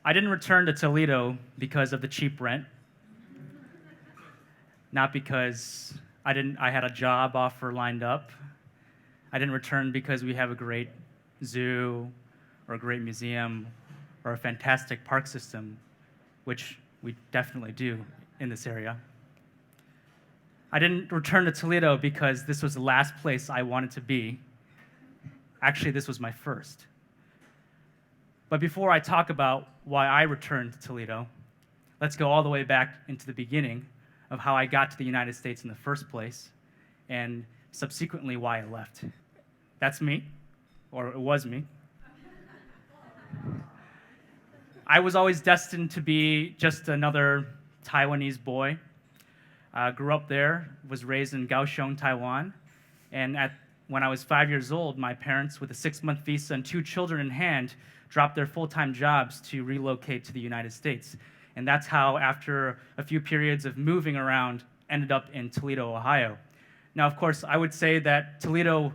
I didn't return to Toledo because of the cheap rent, not because I had a job offer lined up. I didn't return because we have a great zoo or a great museum or a fantastic park system, which we definitely do in this area. I didn't return to Toledo because this was the last place I wanted to be. Actually, this was my first. But before I talk about why I returned to Toledo, let's go all the way back into the beginning of how I got to the United States in the first place, and subsequently why I left. That's me, or it was me. I was always destined to be just another Taiwanese boy. Grew up there, was raised in Kaohsiung, Taiwan, and when I was 5 years old, my parents, with a 6-month visa and 2 children in hand, dropped their full-time jobs to relocate to the United States. And that's how, after a few periods of moving around, ended up in Toledo, Ohio. Now, of course, I would say that Toledo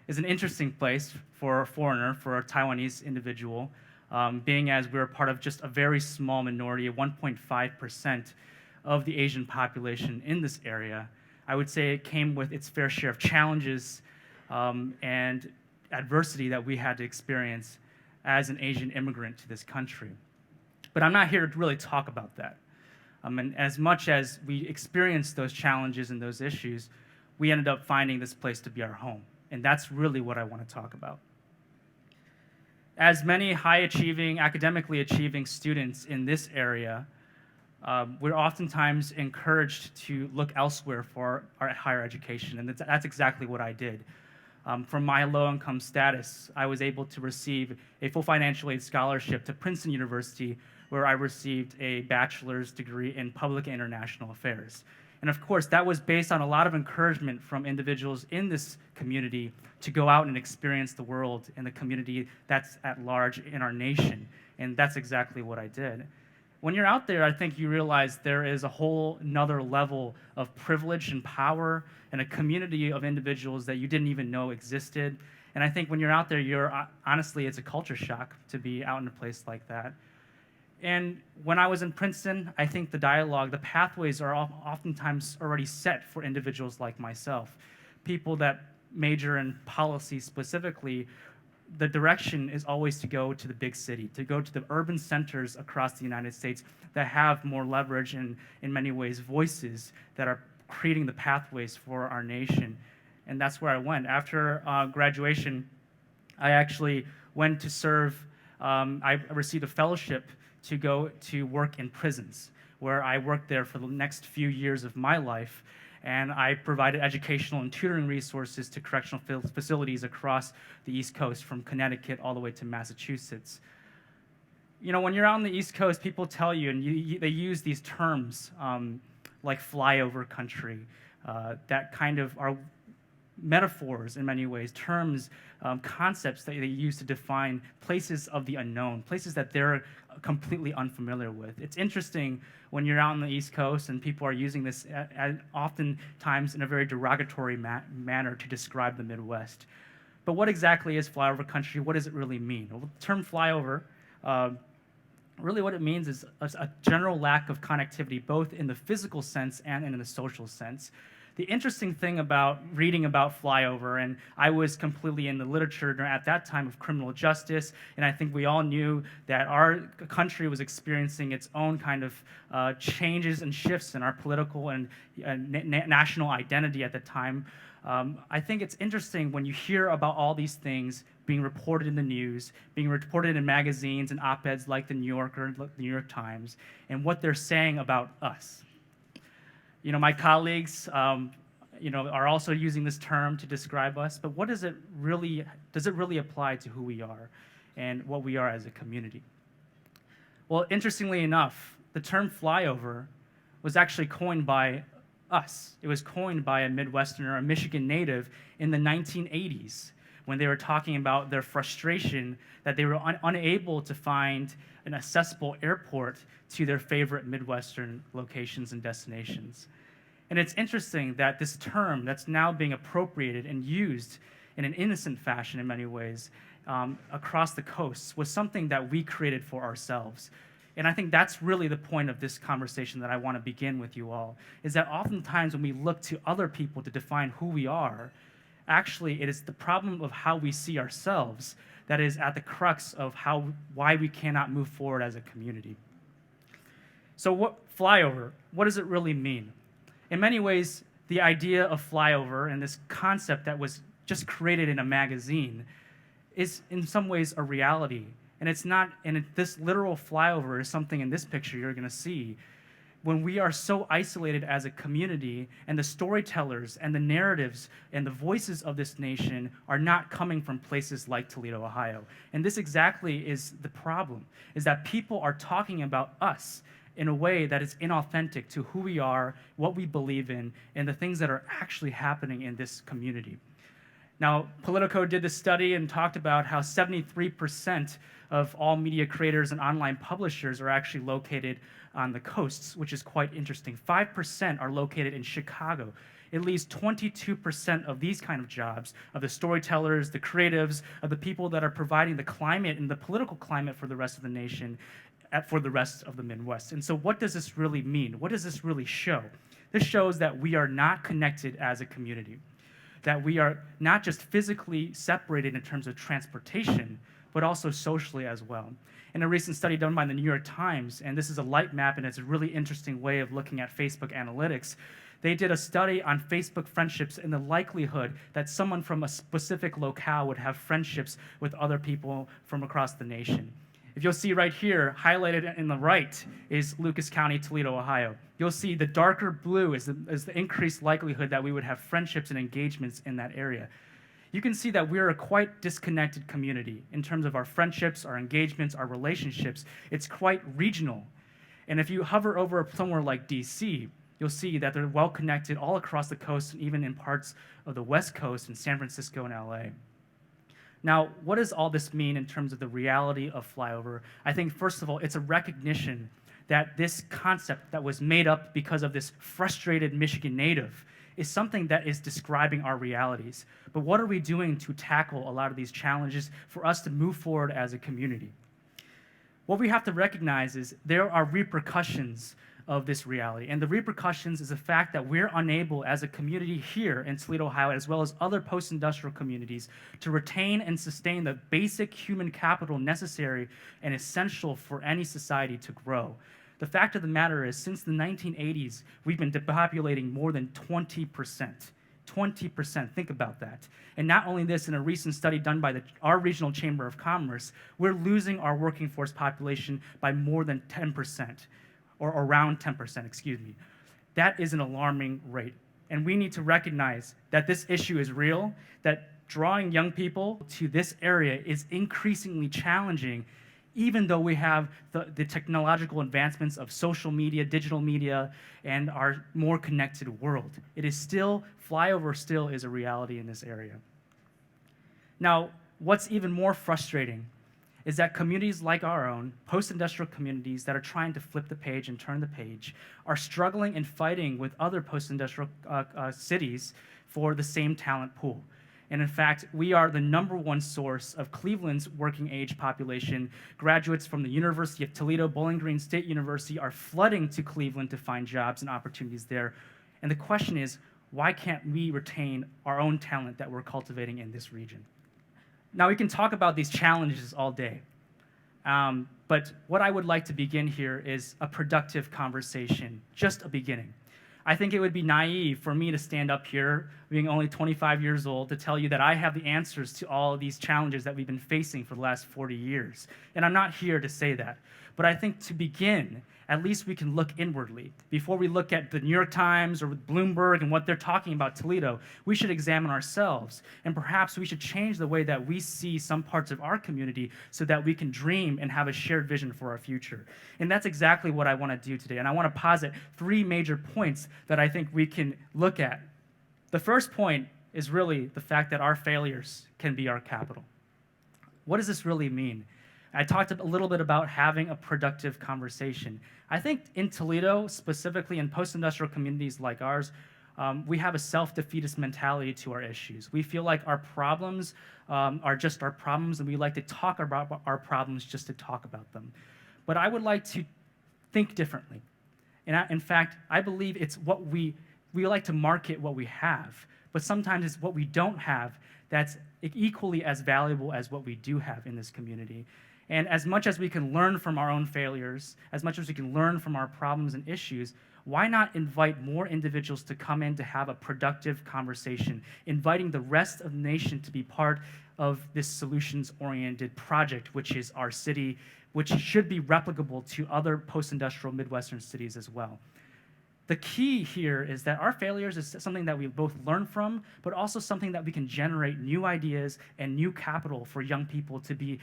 is an interesting place for a foreigner, for a Taiwanese individual, being as we're part of just a very small minority, 1.5% of the Asian population in this area. I would say it came with its fair share of challenges and adversity that we had to experience as an Asian immigrant to this country. But I'm not here to really talk about that. And as much as we experienced those challenges and those issues, we ended up finding this place to be our home. And that's really what I want to talk about. As many high-achieving, academically achieving students in this area, we're oftentimes encouraged to look elsewhere for our higher education, and that's exactly what I did. From my low-income status, I was able to receive a full financial aid scholarship to Princeton University, where I received a bachelor's degree in public and international affairs. And of course, that was based on a lot of encouragement from individuals in this community to go out and experience the world and the community that's at large in our nation. And that's exactly what I did. When you're out there, I think you realize there is a whole nother level of privilege and power and a community of individuals that you didn't even know existed. And I think when you're out there, honestly, it's a culture shock to be out in a place like that. And when I was in Princeton, I think the dialogue, the pathways are oftentimes already set for individuals like myself. People that major in policy specifically, the direction is always to go to the big city, to go to the urban centers across the United States that have more leverage and, in many ways, voices that are creating the pathways for our nation. And that's where I went. After graduation, I actually went to serve, I received a fellowship to go to work in prisons, where I worked there for the next few years of my life. And I provided educational and tutoring resources to correctional facilities across the East Coast, from Connecticut all the way to Massachusetts. You know, when you're out on the East Coast, people tell you, and they use these terms like flyover country, that kind of are metaphors in many ways, terms, concepts that they use to define places of the unknown, places that they're completely unfamiliar with. It's interesting when you're out on the East Coast and people are using this oftentimes in a very derogatory manner to describe the Midwest. But what exactly is flyover country? What does it really mean? Well, the term flyover, really what it means is a general lack of connectivity, both in the physical sense and in the social sense. The interesting thing about reading about flyover, and I was completely in the literature at that time of criminal justice, and I think we all knew that our country was experiencing its own kind of changes and shifts in our political and national identity at the time. I think it's interesting when you hear about all these things being reported in the news, being reported in magazines and op-eds like the New Yorker and the New York Times, and what they're saying about us. You know, my colleagues, are also using this term to describe us, but what does it really apply to who we are and what we are as a community? Well, interestingly enough, the term flyover was actually coined by us. It was coined by a Midwesterner, a Michigan native, in the 1980s, when they were talking about their frustration that they were unable to find an accessible airport to their favorite Midwestern locations and destinations. And it's interesting that this term that's now being appropriated and used in an innocent fashion in many ways across the coasts was something that we created for ourselves. And I think that's really the point of this conversation that I want to begin with you all, is that oftentimes when we look to other people to define who we are, actually it is the problem of how we see ourselves that is at the crux of why we cannot move forward as a community. So flyover, what does it really mean? In many ways, the idea of flyover and this concept that was just created in a magazine is in some ways a reality. And it's not, and this literal flyover is something in this picture you're going to see. When we are so isolated as a community, and the storytellers and the narratives and the voices of this nation are not coming from places like Toledo, Ohio. And this exactly is the problem, is that people are talking about us in a way that is inauthentic to who we are, what we believe in, and the things that are actually happening in this community. Now, Politico did this study and talked about how 73% of all media creators and online publishers are actually located on the coasts, which is quite interesting. 5% are located in Chicago. At least 22% of these kind of jobs, of the storytellers, the creatives, of the people that are providing the climate and the political climate for the rest of the nation, for the rest of the Midwest. And so what does this really mean? What does this really show? This shows that we are not connected as a community, that we are not just physically separated in terms of transportation, but also socially as well. In a recent study done by the New York Times, and this is a light map and it's a really interesting way of looking at Facebook analytics, they did a study on Facebook friendships and the likelihood that someone from a specific locale would have friendships with other people from across the nation. If you'll see right here, highlighted in the right, is Lucas County, Toledo, Ohio. You'll see the darker blue is the increased likelihood that we would have friendships and engagements in that area. You can see that we're a quite disconnected community in terms of our friendships, our engagements, our relationships. It's quite regional. And if you hover over somewhere like DC, you'll see that they're well connected all across the coast and even in parts of the West Coast in San Francisco and LA. Now, what does all this mean in terms of the reality of flyover? I think, first of all, it's a recognition that this concept that was made up because of this frustrated Michigan native is something that is describing our realities. But what are we doing to tackle a lot of these challenges for us to move forward as a community? What we have to recognize is there are repercussions of this reality. And the repercussions is the fact that we're unable as a community here in Toledo, Ohio, as well as other post-industrial communities, to retain and sustain the basic human capital necessary and essential for any society to grow. The fact of the matter is, since the 1980s, we've been depopulating more than 20%. 20%, think about that. And not only this, in a recent study done by our regional chamber of commerce, we're losing our working force population by more than 10%. Or around 10%, excuse me. That is an alarming rate. And we need to recognize that this issue is real, that drawing young people to this area is increasingly challenging, even though we have the technological advancements of social media, digital media, and our more connected world. It is still, flyover still is a reality in this area. Now, what's even more frustrating is that communities like our own, post-industrial communities that are trying to flip the page and turn the page, are struggling and fighting with other post-industrial cities for the same talent pool. And in fact, we are the #1 source of Cleveland's working age population. Graduates from the University of Toledo, Bowling Green State University are flooding to Cleveland to find jobs and opportunities there. And the question is, why can't we retain our own talent that we're cultivating in this region? Now, we can talk about these challenges all day, but what I would like to begin here is a productive conversation, just a beginning. I think it would be naive for me to stand up here, being only 25 years old, to tell you that I have the answers to all of these challenges that we've been facing for the last 40 years. And I'm not here to say that. But I think to begin, at least we can look inwardly. Before we look at the New York Times or Bloomberg and what they're talking about Toledo, we should examine ourselves. And perhaps we should change the way that we see some parts of our community so that we can dream and have a shared vision for our future. And that's exactly what I want to do today. And I want to posit 3 major points that I think we can look at. The first point is really the fact that our failures can be our capital. What does this really mean? I talked a little bit about having a productive conversation. I think in Toledo, specifically in post-industrial communities like ours, we have a self-defeatist mentality to our issues. We feel like our problems are just our problems, and we like to talk about our problems just to talk about them. But I would like to think differently. And in fact, I believe it's what we like to market what we have, but sometimes it's what we don't have that's equally as valuable as what we do have in this community. And as much as we can learn from our own failures, as much as we can learn from our problems and issues, why not invite more individuals to come in to have a productive conversation, inviting the rest of the nation to be part of this solutions-oriented project, which is our city, which should be replicable to other post-industrial Midwestern cities as well. The key here is that our failures is something that we both learn from, but also something that we can generate new ideas and new capital for young people to be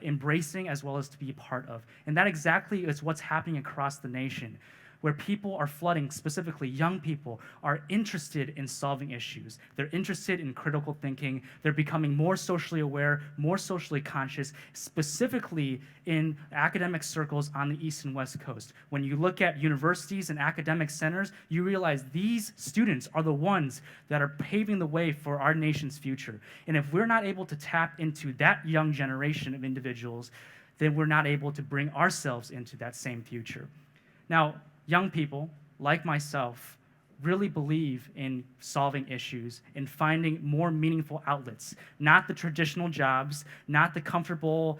embracing as well as to be a part of. And that exactly is what's happening across the nation, where people are flooding, specifically young people, are interested in solving issues. They're interested in critical thinking. They're becoming more socially aware, more socially conscious, specifically in academic circles on the East and West Coast. When you look at universities and academic centers, you realize these students are the ones that are paving the way for our nation's future. And if we're not able to tap into that young generation of individuals, then we're not able to bring ourselves into that same future. Now, young people, like myself, really believe in solving issues and finding more meaningful outlets, not the traditional jobs, not the comfortable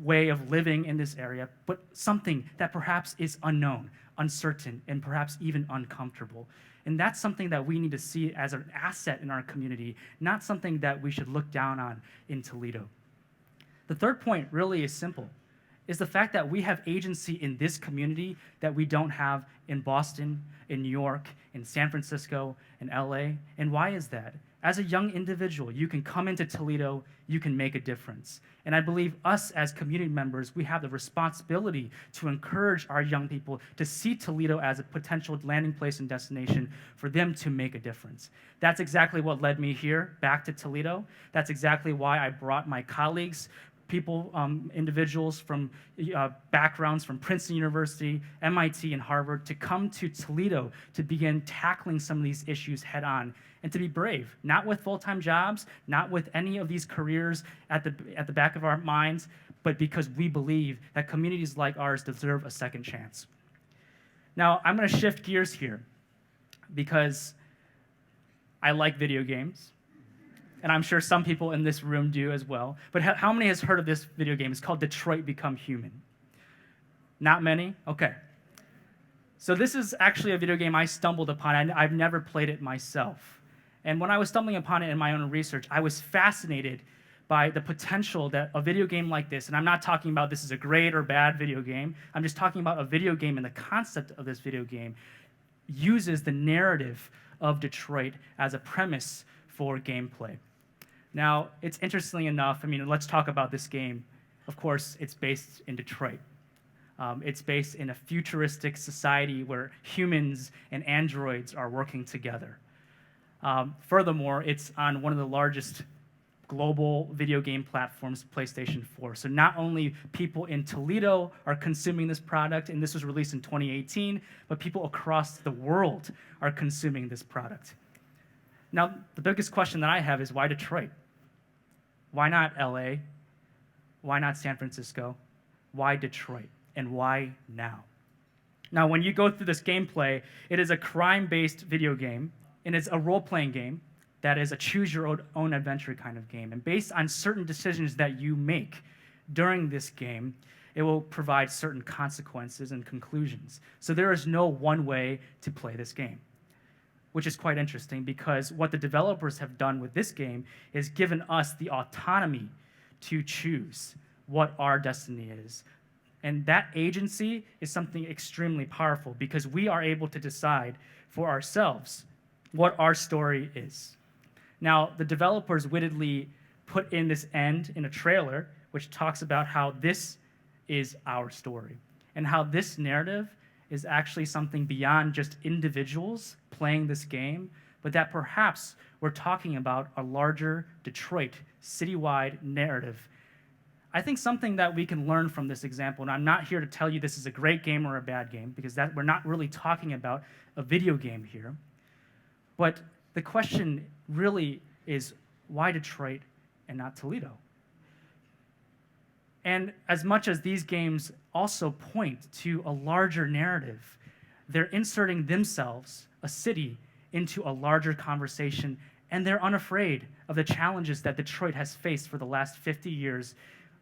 way of living in this area, but something that perhaps is unknown, uncertain, and perhaps even uncomfortable. And that's something that we need to see as an asset in our community, not something that we should look down on in Toledo. The third point really is simple. Is the fact that we have agency in this community that we don't have in Boston, in New York, in San Francisco, in LA. And why is that? As a young individual, you can come into Toledo, you can make a difference. And I believe us as community members, we have the responsibility to encourage our young people to see Toledo as a potential landing place and destination for them to make a difference. That's exactly what led me here, back to Toledo. That's exactly why I brought my colleagues, people, individuals from backgrounds from Princeton University, MIT, and Harvard to come to Toledo to begin tackling some of these issues head on and to be brave, not with full-time jobs, not with any of these careers at the back of our minds, but because we believe that communities like ours deserve a second chance. Now, I'm going to shift gears here because I like video games. And I'm sure some people in this room do as well. But how many has heard of this video game? It's called Detroit Become Human. Not many? Okay. So this is actually a video game I stumbled upon. I've never played it myself. And when I was stumbling upon it in my own research, I was fascinated by the potential that a video game like this, and I'm not talking about this is a great or bad video game, I'm just talking about a video game and the concept of this video game uses the narrative of Detroit as a premise for gameplay. Now, it's interestingly enough, I mean, let's talk about this game. Of course, it's based in Detroit. It's based in a futuristic society where humans and androids are working together. Furthermore, it's on one of the largest global video game platforms, PlayStation 4. So not only people in Toledo are consuming this product, and this was released in 2018, but people across the world are consuming this product. Now, the biggest question that I have is why Detroit? Why not LA? Why not San Francisco? Why Detroit? And why now? Now, when you go through this gameplay, it is a crime-based video game, and it's a role-playing game that is a choose-your-own adventure kind of game. And based on certain decisions that you make during this game, it will provide certain consequences and conclusions. So there is no one way to play this game, which is quite interesting because what the developers have done with this game is given us the autonomy to choose what our destiny is. And that agency is something extremely powerful because we are able to decide for ourselves what our story is. Now, the developers wittedly put in this end in a trailer which talks about how this is our story and how this narrative is actually something beyond just individuals playing this game, but that perhaps we're talking about a larger Detroit citywide narrative. I think something that we can learn from this example, and I'm not here to tell you this is a great game or a bad game, because we're not really talking about a video game here, but the question really is why Detroit and not Toledo? And as much as these games also point to a larger narrative. They're inserting themselves, a city, into a larger conversation, and they're unafraid of the challenges that Detroit has faced for the last 50 years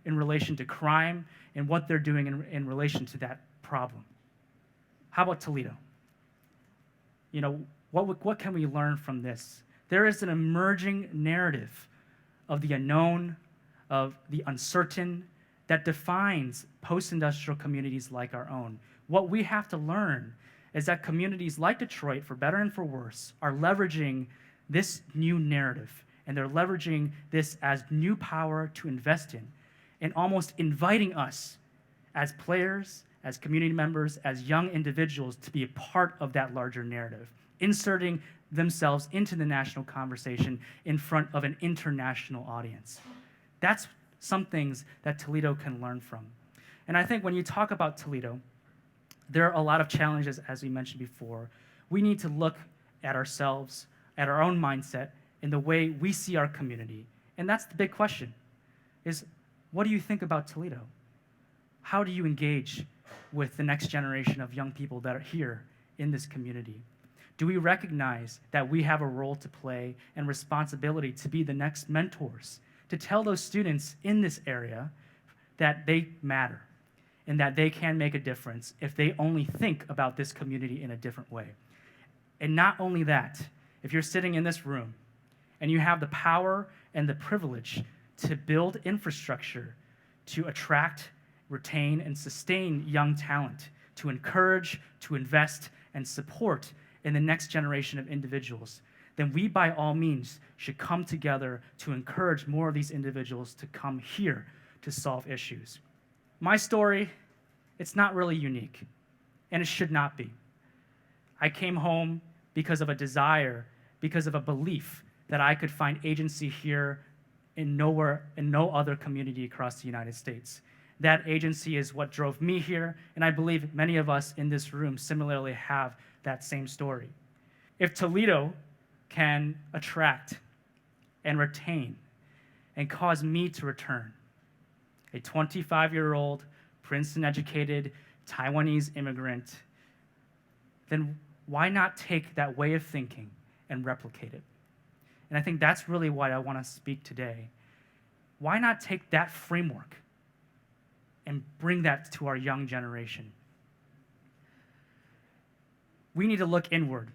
in relation to crime and what they're doing in relation to that problem. How about Toledo? You know, what can we learn from this? There is an emerging narrative of the unknown, of the uncertain, that defines post-industrial communities like our own. What we have to learn is that communities like Detroit, for better and for worse, are leveraging this new narrative, and they're leveraging this as new power to invest in, and almost inviting us as players, as community members, as young individuals to be a part of that larger narrative, inserting themselves into the national conversation in front of an international audience. That's some things that Toledo can learn from. And I think when you talk about Toledo, there are a lot of challenges, as we mentioned before. We need to look at ourselves, at our own mindset, in the way we see our community. And that's the big question, is what do you think about Toledo? How do you engage with the next generation of young people that are here in this community? Do we recognize that we have a role to play and responsibility to be the next mentors, to tell those students in this area that they matter and that they can make a difference if they only think about this community in a different way? And not only that, if you're sitting in this room and you have the power and the privilege to build infrastructure to attract, retain, and sustain young talent, to encourage, to invest, and support in the next generation of individuals, then we by all means should come together to encourage more of these individuals to come here to solve issues. My story, it's not really unique, and it should not be. I came home because of a desire, because of a belief that I could find agency here in no other community across the United States. That agency is what drove me here, and I believe many of us in this room similarly have that same story. If Toledo can attract and retain and cause me to return, a 25-year-old, Princeton-educated Taiwanese immigrant, then why not take that way of thinking and replicate it? And I think that's really why I want to speak today. Why not take that framework and bring that to our young generation? We need to look inward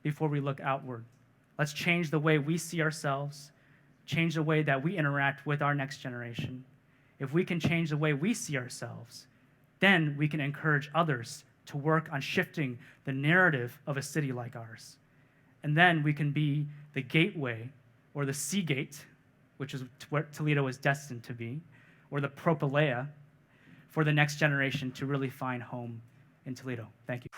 before we look outward. Let's change the way we see ourselves, change the way that we interact with our next generation. If we can change the way we see ourselves, then we can encourage others to work on shifting the narrative of a city like ours. And then we can be the gateway, or the Seagate, which is what Toledo is destined to be, or the Propylea for the next generation to really find home in Toledo. Thank you.